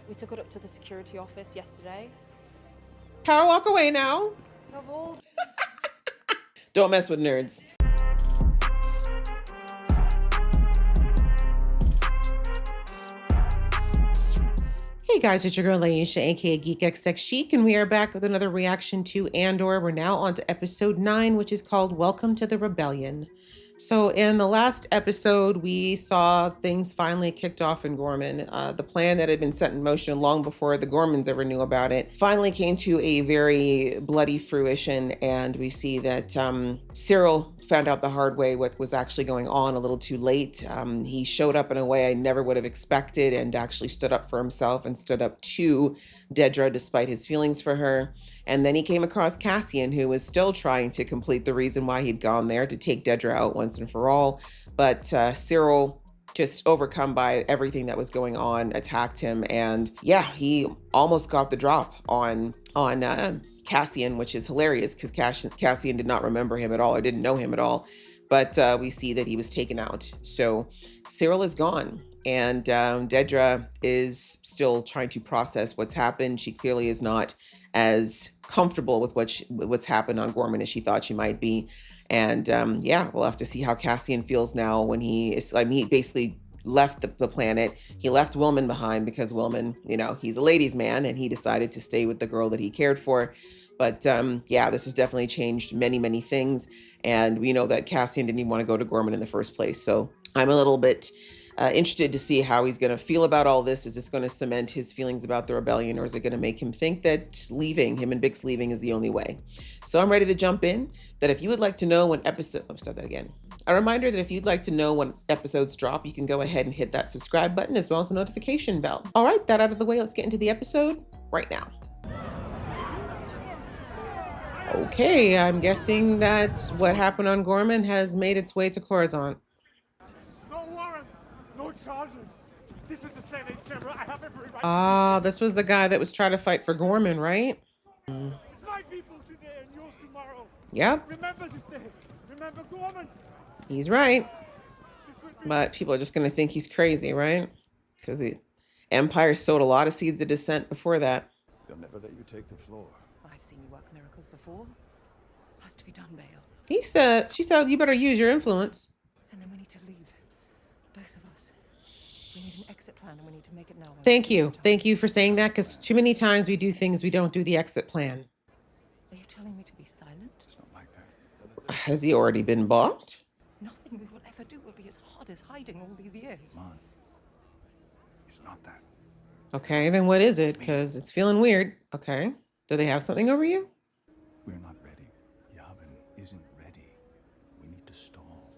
We took it up to the security office yesterday. Power walk away now. Don't mess with nerds. Hey guys, it's your girl Aisha, aka Geek XX Chic, and we are back with another reaction to Andor. We're now on to episode 9, which is called Welcome to the Rebellion. So in the last episode, we saw things finally kicked off in Gorman. The plan that had been set in motion long before the Gormans ever knew about it finally came to a very bloody fruition, and we see that Cyril found out the hard way what was actually going on a little too late. He showed up in a way I never would have expected and actually stood up for himself and stood up to Dedra despite his feelings for her. And then he came across Cassian, who was still trying to complete the reason why he'd gone there, to take Dedra out once and for all. But Cyril, just overcome by everything that was going on, attacked him. And yeah, he almost got the drop on Cassian, which is hilarious because Cassian did not remember him at all or didn't know him at all. But we see that he was taken out. So Cyril is gone. And Dedra is still trying to process what's happened. She clearly is not as comfortable with what's happened on Gorman as she thought she might be. And yeah, we'll have to see how Cassian feels now when he basically left the planet. He left Wilman behind because Wilman, he's a ladies' man, and he decided to stay with the girl that he cared for. But yeah, this has definitely changed many, many things. And we know that Cassian didn't even want to go to Gorman in the first place. So I'm a little bit interested to see how he's going to feel about all this. Is this going to cement his feelings about the rebellion, or is it going to make him think that him and Bix leaving is the only way? So I'm ready to jump in. That if you would like to know when episode, let me start that again. A reminder that if you'd like to know when episodes drop, you can go ahead and hit that subscribe button as well as the notification bell. All right, that out of the way, let's get into the episode right now. Okay, I'm guessing that what happened on Gorman has made its way to Coruscant. No warrant, no charges. This is the Senate chamber. I have every right. Ah, this was the guy that was trying to fight for Gorman, right? It's my people today and yours tomorrow. Yep. Remember this day. Remember Gorman. He's right. But people are just going to think he's crazy, right? Because the Empire sowed a lot of seeds of dissent before that. They'll never let you take the floor. I've seen you work miracles before. Has to be done, Bale. She said, you better use your influence. And then we need to leave. Both of us. We need an exit plan, and we need to make it now. Thank you. Thank you for saying that, because too many times we do things we don't do the exit plan. Are you telling me to be silent? It's not like that. Has he already been bought? Nothing we will ever do will be as hard as hiding all these years. Come on. It's not that. Okay, then what is it? Because it's feeling weird. Okay. Do they have something over you? We're not ready. Yavin isn't ready. We need to stall.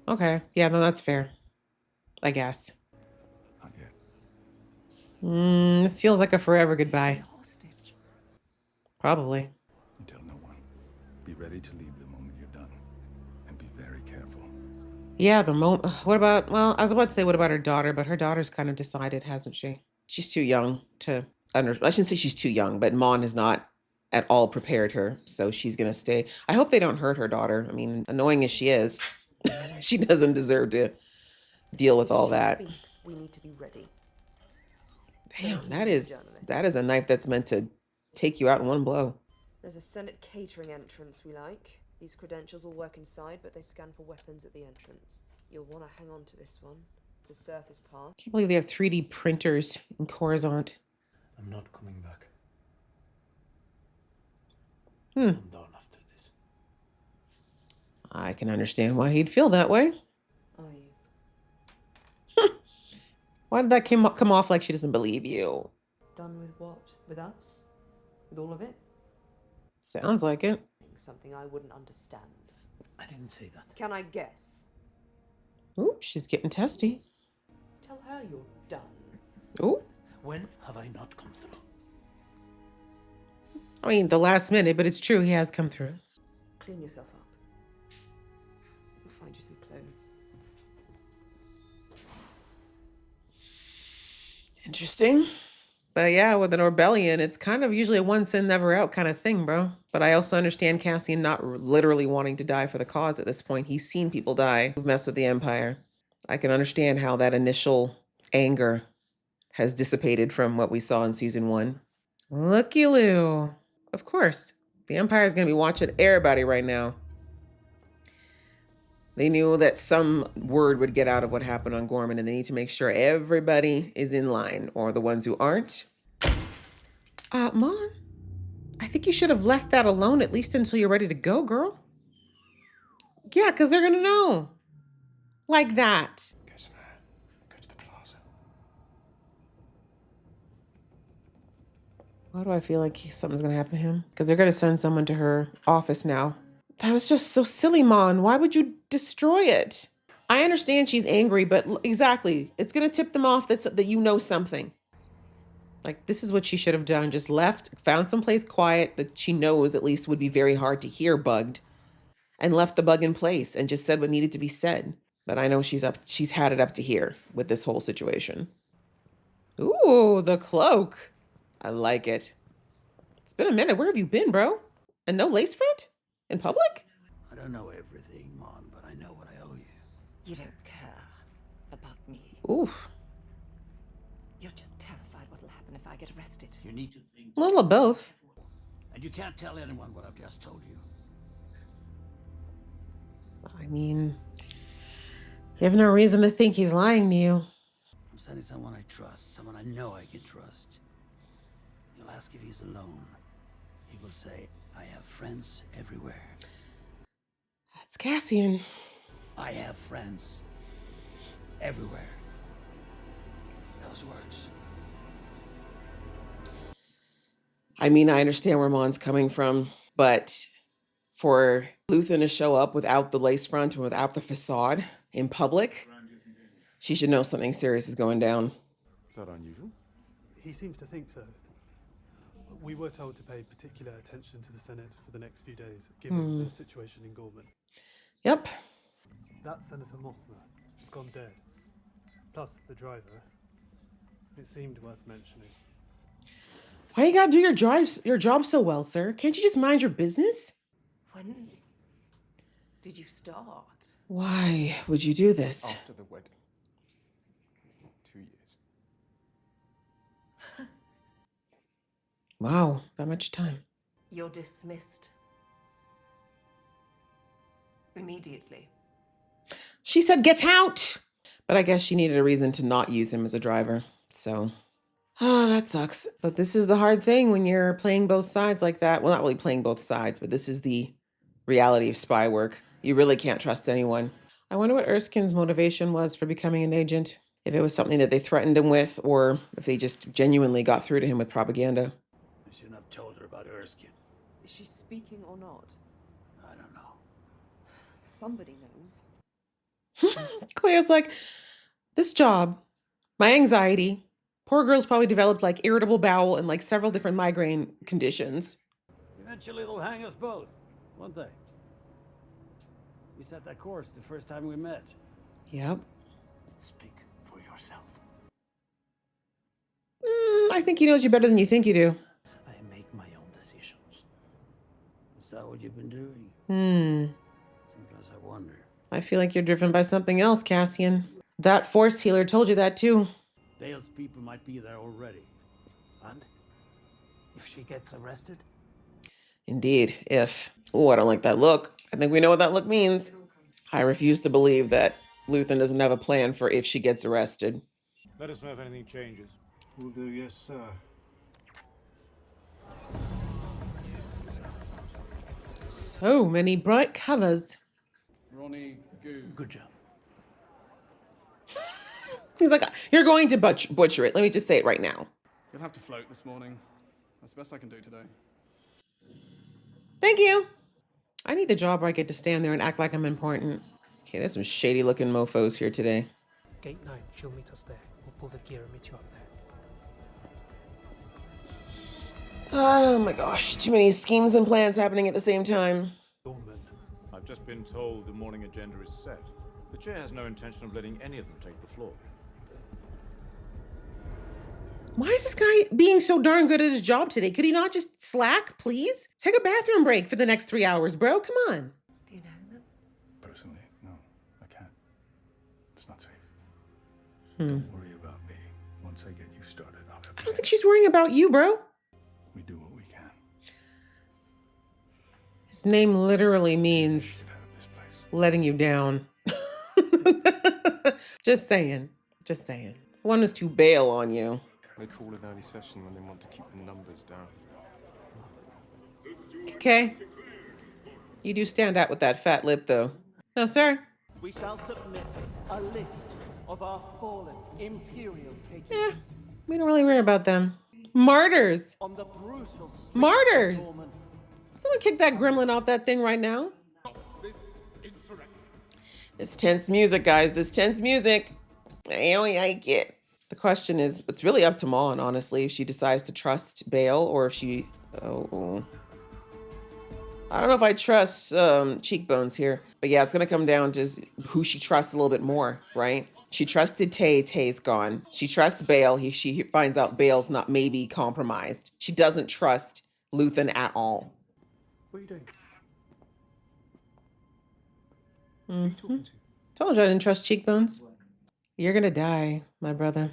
Okay. Yeah, no, that's fair. I guess. Not yet. This feels like a forever goodbye. Hostage. Probably. Tell no one. Be ready to leave the moment you're done. And be very careful. Yeah, what about, well, I was about to say, what about her daughter? But her daughter's kind of decided, hasn't she? She's too young to I shouldn't say she's too young, but Mon has not at all prepared her. So she's going to stay. I hope they don't hurt her daughter. I mean, annoying as she is, she doesn't deserve to deal with all that. We need to be ready. Damn, that is a knife that's meant to take you out in one blow. There's a Senate catering entrance we like. These credentials will work inside, but they scan for weapons at the entrance. You'll want to hang on to this one. It's a surface path. Can't believe they have 3D printers in Coruscant. I'm not coming back. Hmm. I'm done after this. I can understand why he'd feel that way. Are you? Why did that come off like she doesn't believe you? Done with what? With us? With all of it? Sounds like it. Something I wouldn't understand. I didn't say that. Can I guess? Ooh, she's getting testy. Tell her you're done. Ooh. When have I not come through? I mean, the last minute, but it's true, he has come through. Clean yourself up. We'll find you some clothes. Interesting. But yeah, with an rebellion, it's kind of usually a one sin, never out kind of thing, bro. But I also understand Cassian not literally wanting to die for the cause at this point. He's seen people die who've messed with the Empire. I can understand how that initial anger has dissipated from what we saw in season 1. Looky-loo. Of course, the Empire is going to be watching everybody right now. They knew that some word would get out of what happened on Gorman, and they need to make sure everybody is in line, or the ones who aren't. Mon, I think you should have left that alone at least until you're ready to go, girl. Yeah, because they're going to know. Like that. Get some air. Go to the plaza. Why do I feel like something's going to happen to him? Because they're going to send someone to her office now. That was just so silly, Mon. Why would you destroy it? I understand she's angry, but exactly. It's going to tip them off that you know something. Like, this is what she should have done. Just left, found someplace quiet that she knows at least would be very hard to hear bugged, and left the bug in place and just said what needed to be said. But I know she's had it up to here with this whole situation. Ooh, the cloak. I like it. It's been a minute. Where have you been, bro? And no lace front? In public? I don't know everything, Mon, but I know what I owe you. You don't care about me. Ooh, You're just terrified what'll happen if I get arrested. You need to think. a little of both. And you can't tell anyone what I've just told you. I mean, you have no reason to think he's lying to you. I'm sending someone I trust, someone I know I can trust. You'll ask if he's alone. He will say, I have friends everywhere. That's Cassian. I have friends everywhere. Those words. I mean, I understand where Mon's coming from, but for Luthen to show up without the lace front and without the facade in public, she should know something serious is going down. Is that unusual? He seems to think so. We were told to pay particular attention to the Senate for the next few days, given the situation in Gorman. Yep. That Senator Mothma has gone dead. Plus the driver. It seemed worth mentioning. Why you gotta do your job so well, sir? Can't you just mind your business? When did you start? Why would you do this? After the wedding. 2 years. Wow, that much time. You're dismissed. Immediately. She said, get out! But I guess she needed a reason to not use him as a driver. So, that sucks. But this is the hard thing when you're playing both sides like that. Well, not really playing both sides, but this is the reality of spy work. You really can't trust anyone. I wonder what Erskine's motivation was for becoming an agent. If it was something that they threatened him with, or if they just genuinely got through to him with propaganda. I shouldn't have told her about Erskine. Is she speaking or not? I don't know. Somebody knows. Cleo's like, this job, my anxiety. Poor girl's probably developed like irritable bowel and like several different migraine conditions. Eventually they'll hang us both, won't they? We set that course the first time we met. Yep. Speak for yourself. I think he knows you better than you think you do. I make my own decisions. Is that what you've been doing? Sometimes I wonder. I feel like you're driven by something else, Cassian. That force healer told you that too. Dale's people might be there already. And if she gets arrested? Indeed, if. Oh, I don't like that look. I think we know what that look means. I refuse to believe that Luthen doesn't have a plan for if she gets arrested. Let us know if anything changes. Will do, yes, sir. So many bright colors. Ronnie, Good job. He's like, you're going to butcher it. Let me just say it right now. you'll have to float this morning. That's the best I can do today. Thank you. I need the job where I get to stand there and act like I'm important. Okay, there's some shady looking mofos here today. Gate 9, she'll meet us there. We'll pull the gear and meet you up there. Oh my gosh, too many schemes and plans happening at the same time. Gorman. I've just been told the morning agenda is set. The chair has no intention of letting any of them take the floor. Why is this guy being so darn good at his job today? Could he not just slack, please? Take a bathroom break for the next 3 hours, bro. Come on. Do you know them? Personally, no, I can't. It's not safe. Don't worry about me. Once I get used started, I'll have I don't think she's worrying about you, bro. we do what we can. His name literally means Get out of this place. letting you down. Just saying. Just saying. One was to bail on you. They call an early session when they want to keep the numbers down. Okay. You do stand out with that fat lip, though. No, sir. We shall submit a list of our fallen Imperial patrons Eh, we don't really worry about them. Martyrs. on the brutal streets Martyrs. of Norman. Someone kick that gremlin off that thing right now. This tense music, guys. This tense music. I don't like it. The question is, it's really up to Mon, honestly, if she decides to trust Bale or if she... Oh. I don't know if I trust Cheekbones here. But yeah, it's going to come down to who she trusts a little bit more, right? She trusted Tay. Tay's gone. She trusts Bale. She finds out Bale's not maybe compromised. She doesn't trust Luthen at all. What are you doing? Mhm. Told you I didn't trust Cheekbones. You're gonna die, my brother.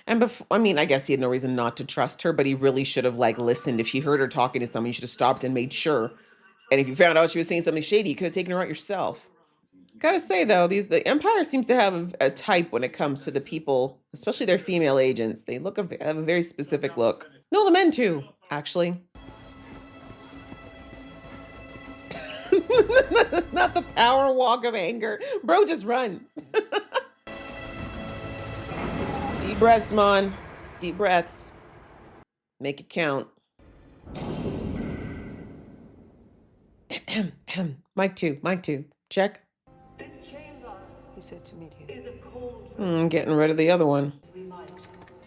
And I mean, I guess he had no reason not to trust her, but he really should have listened. If she heard her talking to someone, you should have stopped and made sure. And if you found out she was saying something shady, you could have taken her out yourself. Gotta say though, the Empire seems to have a type when it comes to the people, especially their female agents. They have a very specific look. No, the men too, actually. Not the power walk of anger. Bro, just run. Deep breaths, Mon. Deep breaths. Make it count. Mic two. Check. This chamber, he said to meet here, is a cold Getting rid of the other one.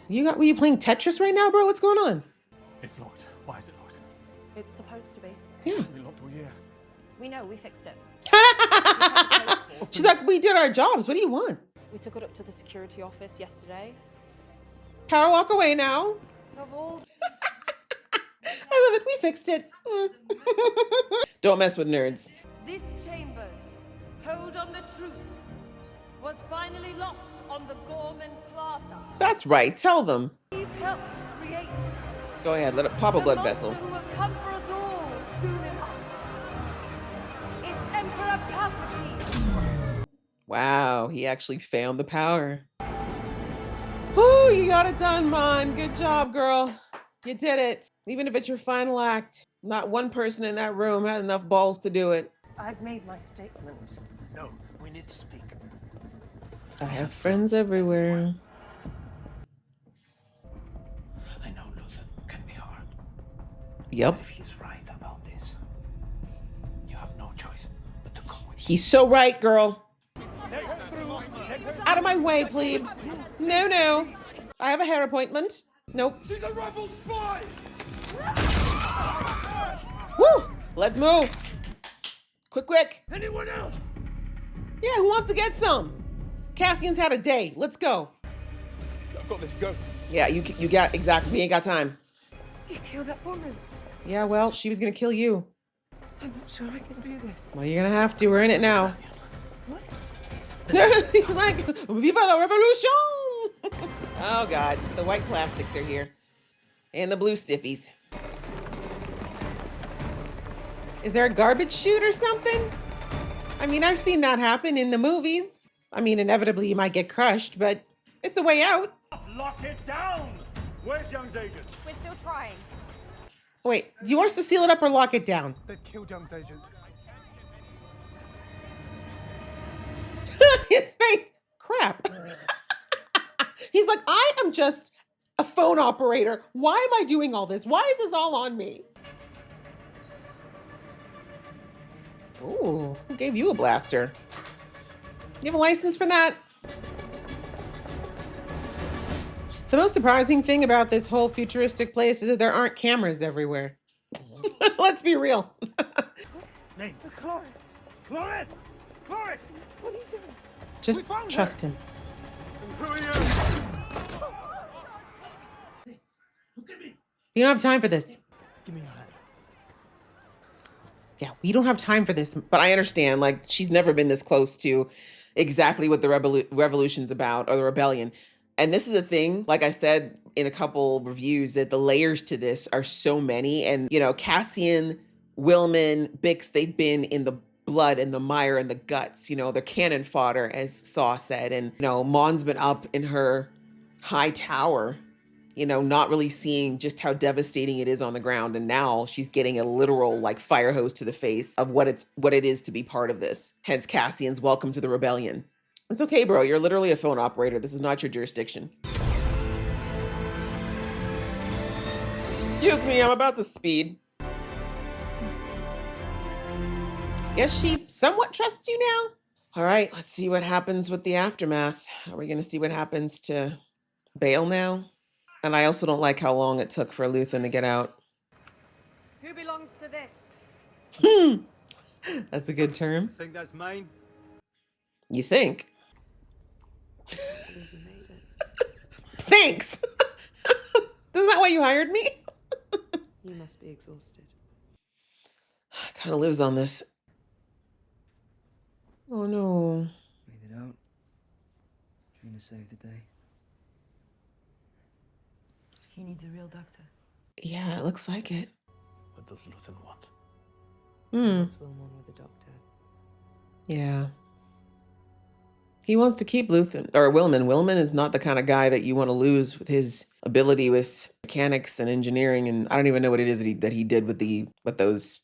Were you playing Tetris right now, bro? What's going on? It's locked. Why is it locked? It's supposed to be. Yeah. It's been locked all year. We know, we fixed it. She's like, we did our jobs. What do you want? We took it up to the security office yesterday. Power walk away now. Of all I love it. We fixed it. Don't mess with nerds. This chambers, hold on the truth, was finally lost on the Gorman Plaza. That's right. Tell them. We've helped create Go ahead. Let it pop a the blood monster vessel. who will come for us all soon enough. Is Emperor Palpatine. Wow. He actually found the power. Whoo, you got it done, Mon. Good job, girl. You did it. Even if it's your final act, not one person in that room had enough balls to do it. I've made my statement. No, we need to speak. I have friends everywhere. I know Luthen can be hard. Yep. If he's right about this, you have no choice but to come with He's so right, girl. Out of my way, plebes. No. I have a hair appointment. Nope. She's a rebel spy! Woo! Let's move. Quick. Anyone else? Yeah, who wants to get some? Cassian's had a day. Let's go. I've got this, go. Yeah, you got, exactly. We ain't got time. You killed that woman. Yeah, well, she was gonna kill you. I'm not sure I can do this. Well, you're gonna have to. We're in it now. What? He's like, Viva la revolution! Oh, God. The white plastics are here. And the blue stiffies. Is there a garbage chute or something? I mean, I've seen that happen in the movies. I mean, inevitably you might get crushed, but it's a way out. Lock it down! Where's Young's agent? We're still trying. Wait, do you want us to seal it up or lock it down? They've killed Young's agent. His face. Crap. He's like, I am just a phone operator. Why am I doing all this? Why is this all on me? Ooh, who gave you a blaster? You have a license for that? The most surprising thing about this whole futuristic place is that there aren't cameras everywhere. Let's be real. Name. Cloris! Cloris! Cloris! What are you doing? Just trust him. Who are you? You don't have time for this. Give me your hand. Yeah, we don't have time for this, but I understand. Like, she's never been this close to exactly what the revolution's about, or the rebellion. And this is the thing, like I said in a couple reviews, that the layers to this are so many. And, you know, Cassian, Willman, Bix, they've been in the blood and the mire and the guts, you know, they're cannon fodder, as Saw said. And, you know, Mon's been up in her high tower, you know, not really seeing just how devastating it is on the ground. And now she's getting a literal like fire hose to the face of what it is to be part of this. Hence Cassian's welcome to the rebellion. It's okay, bro. You're literally a phone operator. This is not your jurisdiction. Excuse me, I'm about to speed. Guess she somewhat trusts you now. All right, let's see what happens with the aftermath. Are we going to see what happens to Bale now? And I also don't like how long it took for Luthen to get out. Who belongs to this? That's a good term. I think that's mine. You think? Thanks. Isn't that why you hired me? You must be exhausted. Kind of lives on this. Oh no. Made it out. Trying to save the day. He needs a real doctor. Yeah, it looks like it. What does Luthen want? What's Wilmon with a doctor? Yeah. He wants to keep Luthen, or Willman. Willman is not the kind of guy that you want to lose with his ability with mechanics and engineering. And I don't even know what it is that he did with those,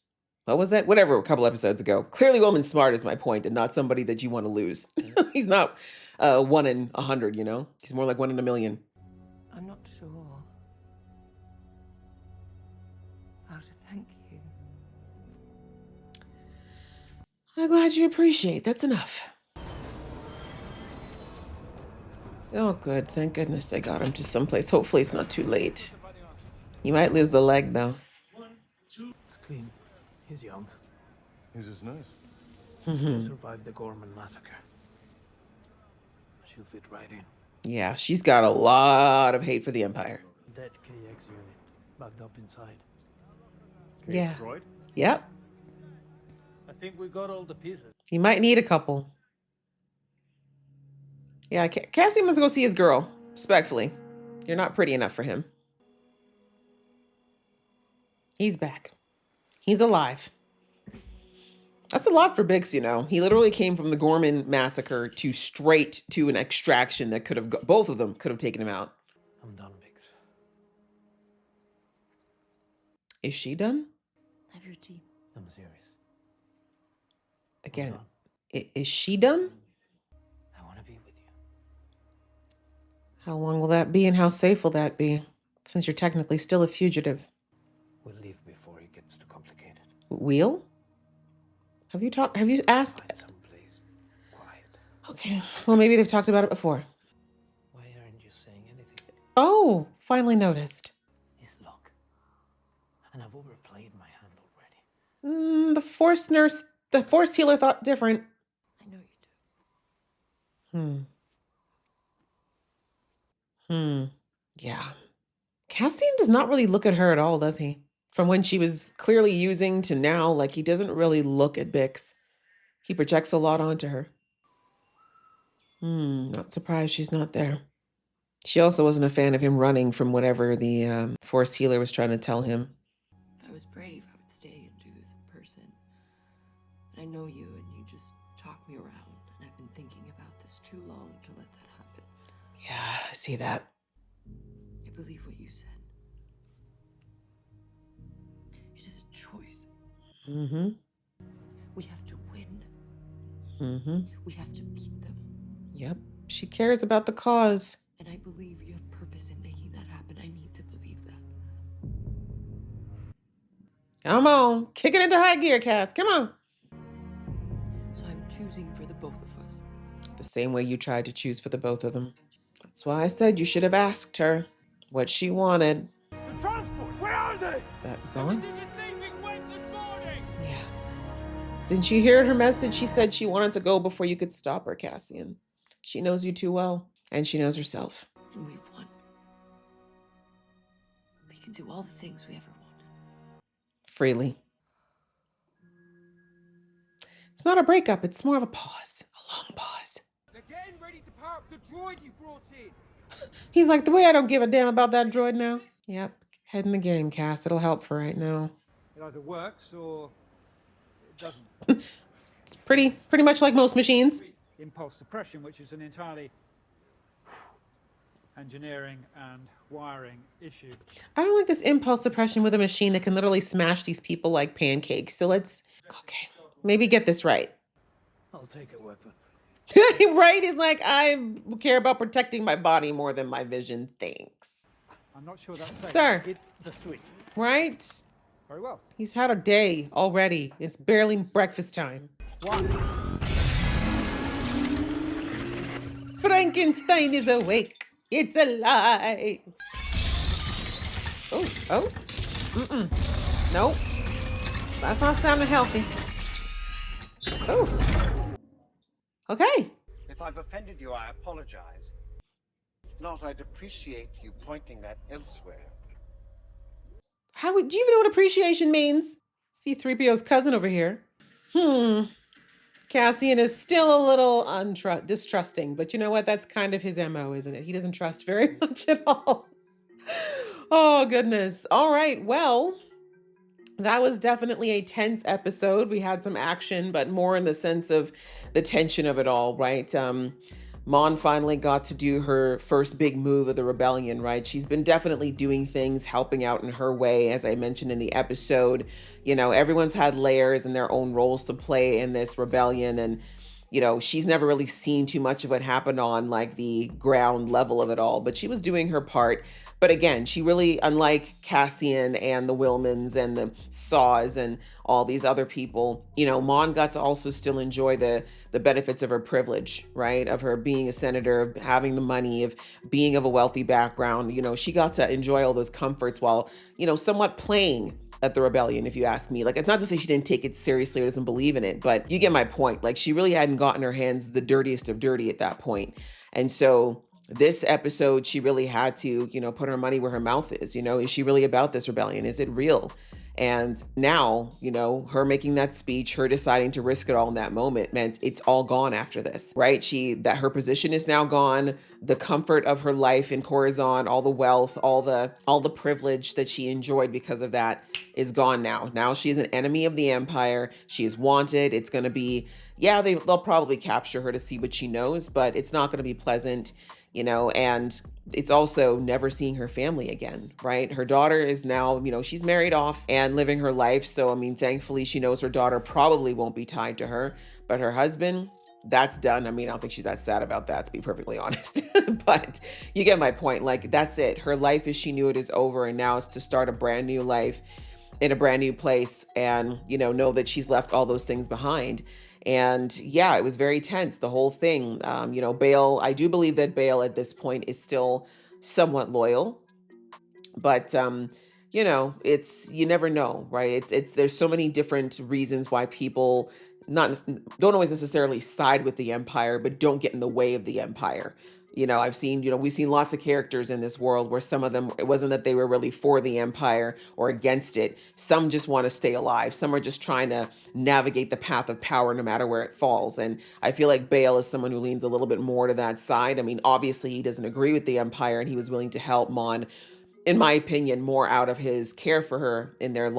what was that? Whatever, a couple episodes ago. Clearly Willman's smart is my point, and not somebody that you want to lose. He's not 1 in 100, you know? He's more like 1 in a million. I'm not sure how to thank you. I'm glad you appreciate. That's enough. Oh, good. Thank goodness they got him to someplace. Hopefully it's not too late. You might lose the leg, though. It's clean. He's young. Who's his nurse? He survived the Gorman massacre. She'll fit right in. Yeah, she's got a lot of hate for the Empire. Dead KX unit, backed up inside. Yeah. Droid? Yep. I think we got all the pieces. You might need a couple. Yeah, Cassie must go see his girl. Respectfully. You're not pretty enough for him. He's back. He's alive. That's a lot for Bix, you know. He literally came from the Gorman massacre to straight to an extraction that could have, both of them could have taken him out. I'm done, Bix. Is she done? Have your tea. I'm serious. Again, is she done? I want to be with you. How long will that be, and how safe will that be? Since you're technically still a fugitive. We'll leave before it gets too complicated. We'll? Have you asked? Find someplace quiet. Okay, well, maybe they've talked about it before. Why aren't you saying anything? Oh, finally noticed. It's luck. And I've overplayed my hand already. The Force healer thought different. I know you do. Yeah. Cassian does not really look at her at all, does he? From when she was clearly using to now, like he doesn't really look at Bix. He projects a lot onto her. Not surprised she's not there. She also wasn't a fan of him running from whatever the Force healer was trying to tell him. If I was brave, I would stay and do this in person. But I know you, and you just talk me around, and I've been thinking about this too long to let that happen. Yeah, I see that. I believe what you said. It is a choice. We have to win. We have to beat them. Yep. She cares about the cause. And I believe you have purpose in making that happen. I need to believe that. Come on. Kick it into high gear, Cass. Come on. So I'm choosing for the both of us. The same way you tried to choose for the both of them. That's why I said you should have asked her what she wanted. The transport, where are they? That going? Everything is leaving Wayne this morning. Yeah. Didn't you hear her message? She said she wanted to go before you could stop her, Cassian. She knows you too well, and she knows herself. And we've won. We can do all the things we ever wanted. Freely. It's not a breakup, it's more of a pause, a long pause. They're getting ready to power up the droid you brought in. He's like, the way I don't give a damn about that droid now. Yep, head in the game, Cass. It'll help for right now. It either works or it doesn't. It's pretty much like most machines. Impulse suppression, which is an entirely engineering and wiring issue. I don't like this impulse suppression with a machine that can literally smash these people like pancakes. So let's, okay, maybe get this right. I'll take a weapon. Right? He's like, I care about protecting my body more than my vision. Thanks. I'm not sure that's safe. Sir. Hit the switch. Right? Very well. He's had a day already. It's barely breakfast time. One. Frankenstein is awake. It's alive. Oh. Nope. That's not sounding healthy. Oh. Okay. If I've offended you, I apologize. If not, I'd appreciate you pointing that elsewhere. Do you even know what appreciation means? C-3PO's cousin over here. Cassian is still a little distrusting, but you know what? That's kind of his MO, isn't it? He doesn't trust very much at all. Oh, goodness. All right. Well, that was definitely a tense episode. We had some action, but more in the sense of the tension of it all, right? Mon finally got to do her first big move of the rebellion, right? She's been definitely doing things, helping out in her way, as I mentioned in the episode. You know, everyone's had layers and their own roles to play in this rebellion. And, you know, she's never really seen too much of what happened on like the ground level of it all, but she was doing her part. But again, she really, unlike Cassian and the Wilmans and the Saws and all these other people, you know, Mon got to also still enjoy the benefits of her privilege, right? Of her being a senator, of having the money, of being of a wealthy background. You know, she got to enjoy all those comforts while, you know, somewhat playing at the rebellion, if you ask me. Like, it's not to say she didn't take it seriously or doesn't believe in it, but you get my point. Like, she really hadn't gotten her hands the dirtiest of dirty at that point. And so this episode, she really had to, you know, put her money where her mouth is. You know, is she really about this rebellion? Is it real? And now, you know, her making that speech, her deciding to risk it all in that moment meant it's all gone after this, right? That her position is now gone. The comfort of her life in Coruscant, all the wealth, all the privilege that she enjoyed because of that is gone now. Now she's an enemy of the Empire. She is wanted. It's going to be, yeah, they'll probably capture her to see what she knows, but it's not going to be pleasant, you know, and it's also never seeing her family again, right? Her daughter is now, you know, she's married off and living her life. So, I mean, thankfully she knows her daughter probably won't be tied to her, but her husband, that's done. I mean, I don't think she's that sad about that, to be perfectly honest, but you get my point. Like, that's it. Her life as she knew it is over. And now it's to start a brand new life in a brand new place and, you know that she's left all those things behind. And yeah, it was very tense, the whole thing. You know, Bail, I do believe that Bail at this point is still somewhat loyal, but, you know, you never know, right? There's so many different reasons why people don't always necessarily side with the Empire, but don't get in the way of the Empire. You know, we've seen lots of characters in this world where some of them, it wasn't that they were really for the Empire or against it. Some just want to stay alive. Some are just trying to navigate the path of power no matter where it falls. And I feel like Bail is someone who leans a little bit more to that side. I mean, obviously he doesn't agree with the Empire and he was willing to help Mon, in my opinion, more out of his care for her in their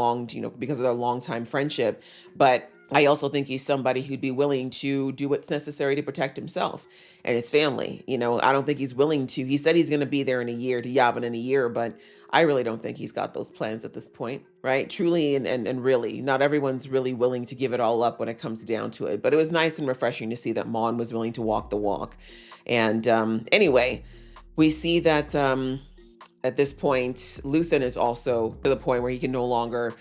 because of their longtime friendship. But I also think he's somebody who'd be willing to do what's necessary to protect himself and his family. You know, I don't think he's willing to. He said he's going to be there in a year, to Yavin in a year, but I really don't think he's got those plans at this point, right? Truly and really, not everyone's really willing to give it all up when it comes down to it. But it was nice and refreshing to see that Mon was willing to walk the walk. And anyway, we see that at this point, Luthen is also to the point where he can no longer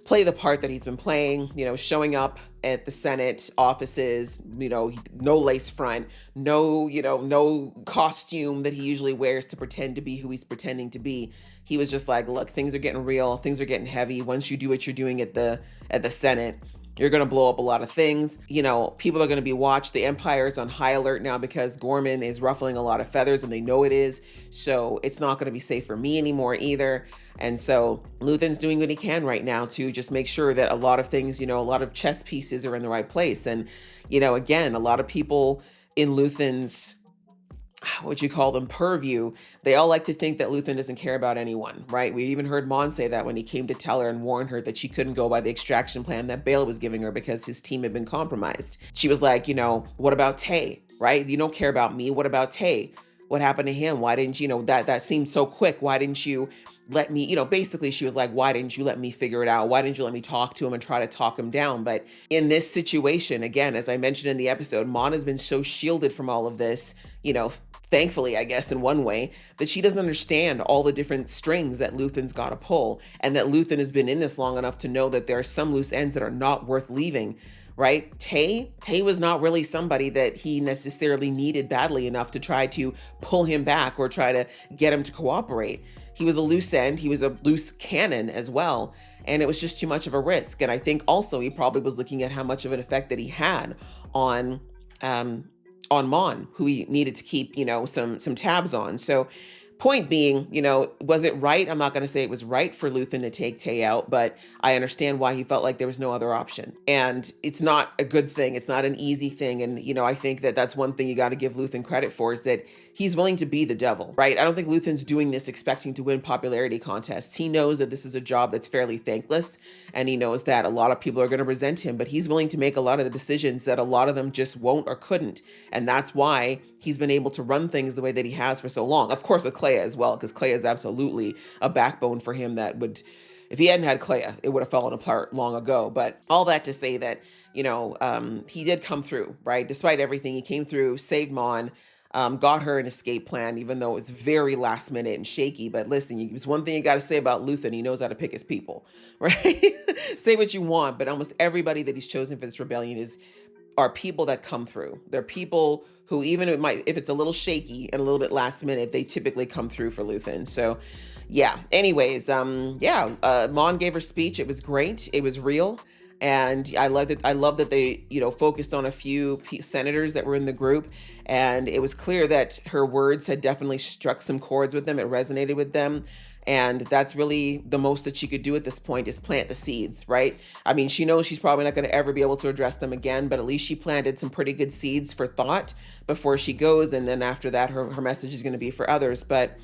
play the part that he's been playing, you know, showing up at the Senate offices, you know, no lace front, no costume that he usually wears to pretend to be who he's pretending to be. He was just like, look, things are getting real, things are getting heavy. Once you do what you're doing at the Senate, You're going to blow up a lot of things. People are going to be watched. The Empire is on high alert now because Gorman is ruffling a lot of feathers and they know it is. So it's not going to be safe for me anymore either. And so Luthen's doing what he can right now to just make sure that a lot of things, a lot of chess pieces are in the right place. And, again, a lot of people in Luthen's, what you call them, purview, they all like to think that Luthen doesn't care about anyone, right? We even heard Mon say that when he came to tell her and warn her that she couldn't go by the extraction plan that Bale was giving her because his team had been compromised. She was like, what about Tay, right? You don't care about me. What about Tay? What happened to him? Why didn't you, that seemed so quick. Why didn't you let me, basically she was like, why didn't you let me figure it out? Why didn't you let me talk to him and try to talk him down? But in this situation, again, as I mentioned in the episode, Mon has been so shielded from all of this, thankfully, I guess, in one way, that she doesn't understand all the different strings that Luthen's got to pull, and that Luthen has been in this long enough to know that there are some loose ends that are not worth leaving, right? Tay was not really somebody that he necessarily needed badly enough to try to pull him back or try to get him to cooperate. He was a loose end. He was a loose cannon as well. And it was just too much of a risk. And I think also he probably was looking at how much of an effect that he had on Mon, who he needed to keep, some tabs on. So point being, was it right? I'm not going to say it was right for Luthen to take Tay out, but I understand why he felt like there was no other option. And it's not a good thing. It's not an easy thing. And, I think that that's one thing you got to give Luthen credit for, is that he's willing to be the devil, right? I don't think Luthen's doing this expecting to win popularity contests. He knows that this is a job that's fairly thankless, and he knows that a lot of people are going to resent him, but he's willing to make a lot of the decisions that a lot of them just won't or couldn't. And that's why he's been able to run things the way that he has for so long. Of course, with Clea as well, because Clea is absolutely a backbone for him that would, if he hadn't had Clea, it would have fallen apart long ago. But all that to say that, he did come through, right? Despite everything, he came through, saved Mon, got her an escape plan, even though it was very last minute and shaky. But listen, there's one thing you got to say about Luthen. He knows how to pick his people, right? Say what you want, but almost everybody that he's chosen for this rebellion are people that come through. They're people who, even if it's a little shaky and a little bit last minute, they typically come through for Luthen. So yeah, anyways, Mon gave her speech. It was great. It was real. And I love that they, focused on a few senators that were in the group. And it was clear that her words had definitely struck some chords with them. It resonated with them. And that's really the most that she could do at this point, is plant the seeds, right? I mean, she knows she's probably not going to ever be able to address them again, but at least she planted some pretty good seeds for thought before she goes. And then after that, her message is going to be for others. But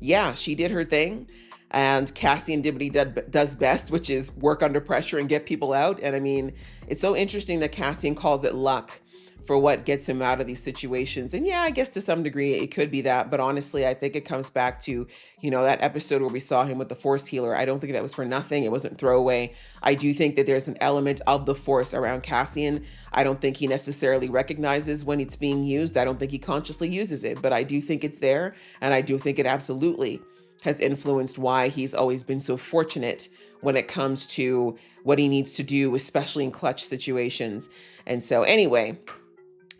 yeah, she did her thing. And Cassian did what he does best, which is work under pressure and get people out. And I mean, it's so interesting that Cassian calls it luck for what gets him out of these situations. And yeah, I guess to some degree it could be that. But honestly, I think it comes back to, that episode where we saw him with the Force healer. I don't think that was for nothing. It wasn't throwaway. I do think that there's an element of the Force around Cassian. I don't think he necessarily recognizes when it's being used. I don't think he consciously uses it, but I do think it's there. And I do think it absolutely has influenced why he's always been so fortunate when it comes to what he needs to do, especially in clutch situations. And so anyway,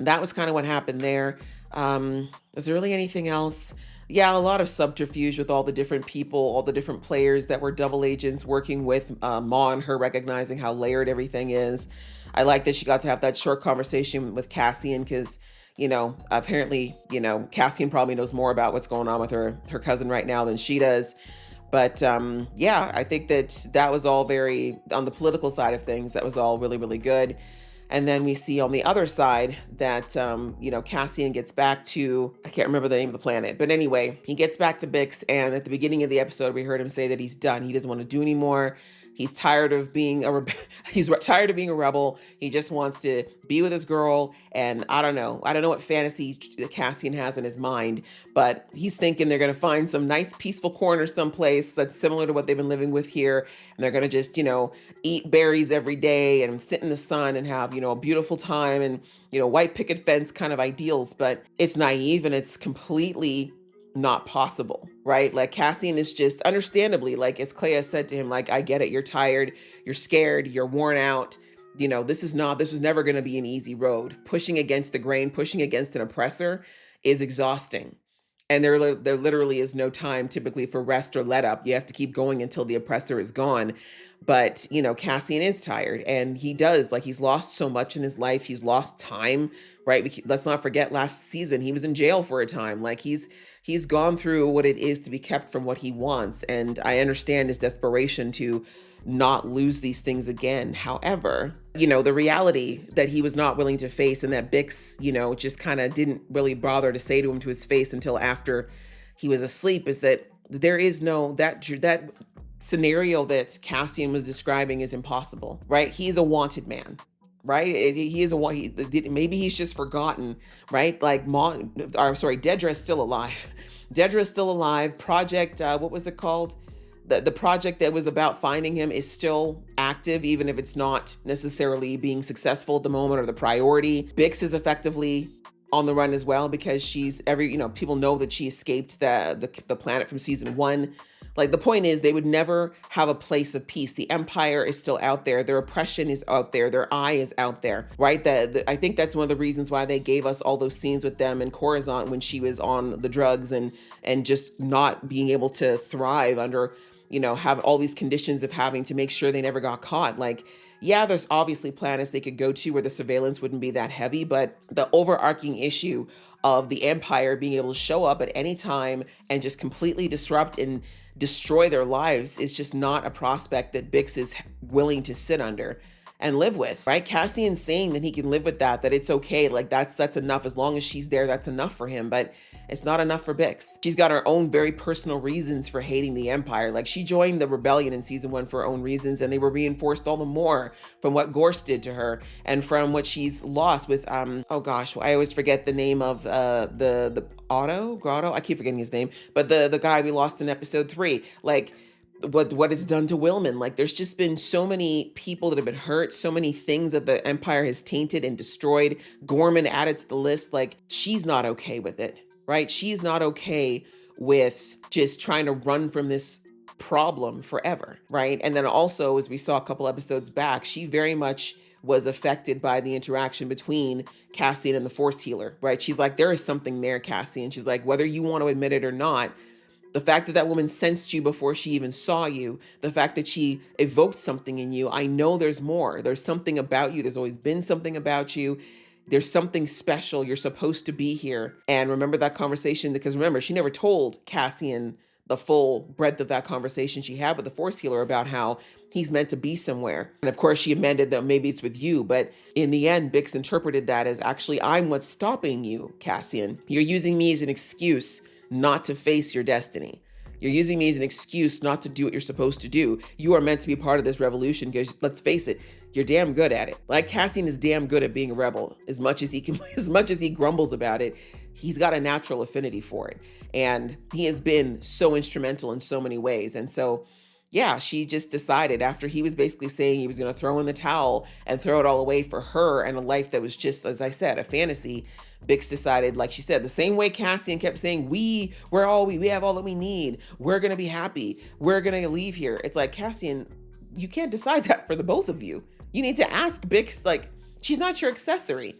that was kind of what happened there. Was there really anything else? Yeah, a lot of subterfuge with all the different people, all the different players that were double agents working with Mon, her recognizing how layered everything is. I like that she got to have that short conversation with Cassian because, apparently, Cassian probably knows more about what's going on with her cousin right now than she does. But yeah, I think that was all very, on the political side of things, that was all really, really good. And then we see on the other side that, Cassian gets back to, I can't remember the name of the planet, but anyway, he gets back to Bix. And at the beginning of the episode, we heard him say that he's done. He doesn't want to do anymore. He's tired of being tired of being a rebel. He just wants to be with his girl. And I don't know what fantasy Cassian has in his mind, but he's thinking they're going to find some nice peaceful corner someplace that's similar to what they've been living with here. And they're going to just, eat berries every day and sit in the sun and have, a beautiful time and, white picket fence kind of ideals. But it's naive and it's completely not possible, right? Like Cassian is just understandably, like as Clea said to him, like, I get it. You're tired, you're scared, you're worn out. This was never going to be an easy road. Pushing against the grain, pushing against an oppressor is exhausting. And there literally is no time typically for rest or let up. You have to keep going until the oppressor is gone. But, Cassian is tired, and he does, like, he's lost so much in his life. He's lost time, right? Let's not forget last season, he was in jail for a time. Like, he's gone through what it is to be kept from what he wants. And I understand his desperation to not lose these things again. However, the reality that he was not willing to face, and that Bix, just kind of didn't really bother to say to him to his face until after he was asleep, is that there is no, that scenario that Cassian was describing is impossible, right? He's a wanted man, right? He is maybe he's just forgotten, right? Like Dedra is still alive. Dedra is still alive. Project, what was it called? The project that was about finding him is still active, even if it's not necessarily being successful at the moment or the priority. Bix is effectively on the run as well, because people know that she escaped the planet from season 1. Like, the point is, they would never have a place of peace. The Empire is still out there. Their oppression is out there. Their eye is out there, right? I think that's one of the reasons why they gave us all those scenes with them in Coruscant when she was on the drugs and just not being able to thrive under, have all these conditions of having to make sure they never got caught. Like, yeah, there's obviously planets they could go to where the surveillance wouldn't be that heavy, but the overarching issue of the Empire being able to show up at any time and just completely disrupt and destroy their lives is just not a prospect that Bix is willing to sit under and live with, right? Cassian's saying that he can live with that it's okay. Like, that's enough. As long as she's there, that's enough for him, but it's not enough for Bix. She's got her own very personal reasons for hating the Empire. Like, she joined the rebellion in season 1 for her own reasons, and they were reinforced all the more from what Gorse did to her and from what she's lost with, oh gosh, I always forget the name of the Grotto, I keep forgetting his name, but the guy we lost in episode 3, like, what it's done to Willman. Like, there's just been so many people that have been hurt, so many things that the Empire has tainted and destroyed. Gorman added to the list. Like, she's not okay with it, right? She's not okay with just trying to run from this problem forever, right? And then also, as we saw a couple episodes back, she very much was affected by the interaction between Cassian and the Force healer, right? She's like, there is something there, Cassian. She's like, whether you want to admit it or not, the fact that woman sensed you before she even saw you, the fact that she evoked something in you, I know there's more. There's something about you. There's always been something about you. There's something special. You're supposed to be here. And remember that conversation, because remember, she never told Cassian the full breadth of that conversation she had with the Force healer about how he's meant to be somewhere. And of course, she amended that maybe it's with you. But in the end, Bix interpreted that as, actually, I'm what's stopping you, Cassian. You're using me as an excuse not to face your destiny. You're using me as an excuse not to do what you're supposed to do. You are meant to be part of this revolution because, let's face it, you're damn good at it. Like, Cassian is damn good at being a rebel. As much as he grumbles about it, he's got a natural affinity for it. And he has been so instrumental in so many ways. And so, yeah, she just decided, after he was basically saying he was going to throw in the towel and throw it all away for her and a life that was just, as I said, a fantasy, Bix decided, like she said, the same way Cassian kept saying, we have all that we need. We're going to be happy. We're going to leave here. It's like, Cassian, you can't decide that for the both of you. You need to ask Bix, like, she's not your accessory.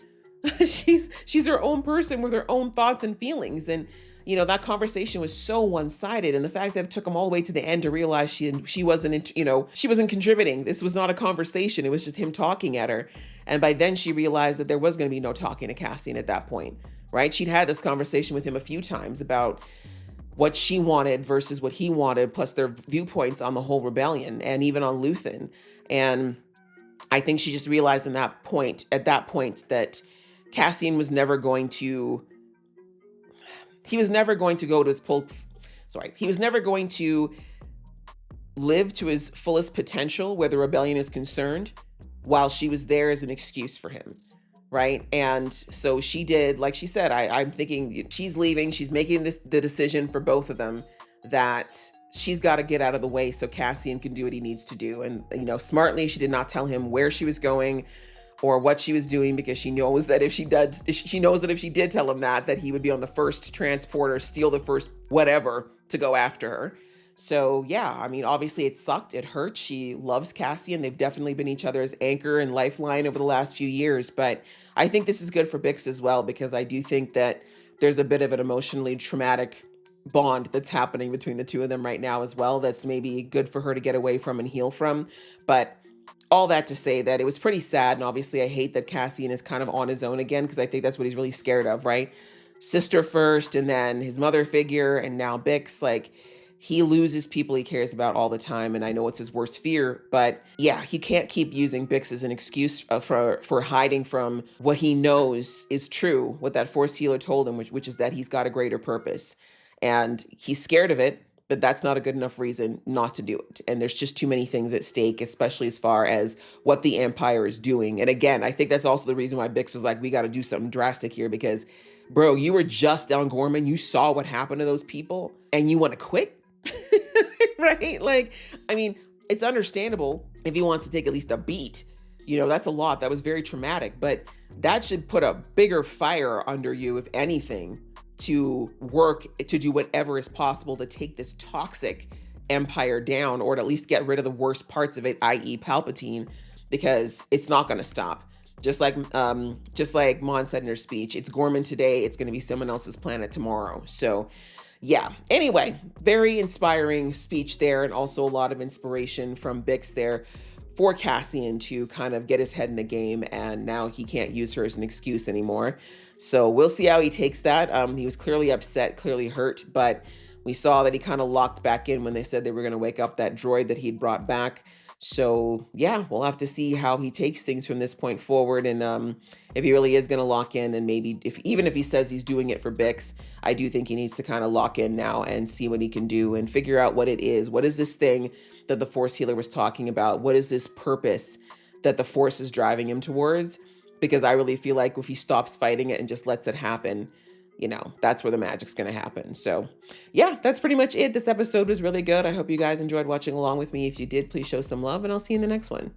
she's her own person with her own thoughts and feelings. And, that conversation was so one-sided. And the fact that it took him all the way to the end to realize she wasn't, she wasn't contributing. This was not a conversation. It was just him talking at her. And by then she realized that there was going to be no talking to Cassian at that point, right? She'd had this conversation with him a few times about what she wanted versus what he wanted, plus their viewpoints on the whole rebellion and even on Luthen. And I think she just realized at that point that Cassian was never going to he was never going to live to his fullest potential where the rebellion is concerned while she was there as an excuse for him, right? And so she did, like she said, I'm thinking she's leaving, she's making the decision for both of them that she's got to get out of the way so Cassian can do what he needs to do. And, smartly, she did not tell him where she was going or what she was doing, because she knows that if she did tell him that he would be on the first transporter, steal the first whatever to go after her. So yeah, I mean, obviously it sucked. It hurt. She loves Cassian. They've definitely been each other's anchor and lifeline over the last few years. But I think this is good for Bix as well, because I do think that there's a bit of an emotionally traumatic bond that's happening between the two of them right now as well. That's maybe good for her to get away from and heal from. But all that to say that it was pretty sad. And obviously I hate that Cassian is kind of on his own again, because I think that's what he's really scared of, right? Sister first, and then his mother figure, and now Bix. Like, he loses people he cares about all the time, and I know it's his worst fear. But yeah, he can't keep using Bix as an excuse for hiding from what he knows is true, what that Force healer told him, which is that he's got a greater purpose. And he's scared of it, but that's not a good enough reason not to do it. And there's just too many things at stake, especially as far as what the Empire is doing. And again, I think that's also the reason why Bix was like, we got to do something drastic here, because, bro, you were just on Gorman. You saw what happened to those people, and you want to quit? Right? Like, I mean, it's understandable if he wants to take at least a beat. You know, that's a lot. That was very traumatic, but that should put a bigger fire under you, if anything, to work to do whatever is possible to take this toxic Empire down, or to at least get rid of the worst parts of it, i.e. Palpatine, because it's not going to stop. Just like Mon said in her speech, it's Gorman today, it's going to be someone else's planet tomorrow. So yeah, anyway, very inspiring speech there, and also a lot of inspiration from Bix there for Cassian to kind of get his head in the game, and now he can't use her as an excuse anymore. So we'll see how he takes that. He was clearly upset, clearly hurt, but we saw that he kind of locked back in when they said they were going to wake up that droid that he'd brought back. So yeah, we'll have to see how he takes things from this point forward, and if he really is going to lock in, and maybe even if he says he's doing it for Bix, I do think he needs to kind of lock in now and see what he can do and figure out what it is. What is this thing that the Force healer was talking about? What is this purpose that the Force is driving him towards? Because I really feel like if he stops fighting it and just lets it happen, you know, that's where the magic's going to happen. So yeah, that's pretty much it. This episode was really good. I hope you guys enjoyed watching along with me. If you did, please show some love, and I'll see you in the next one.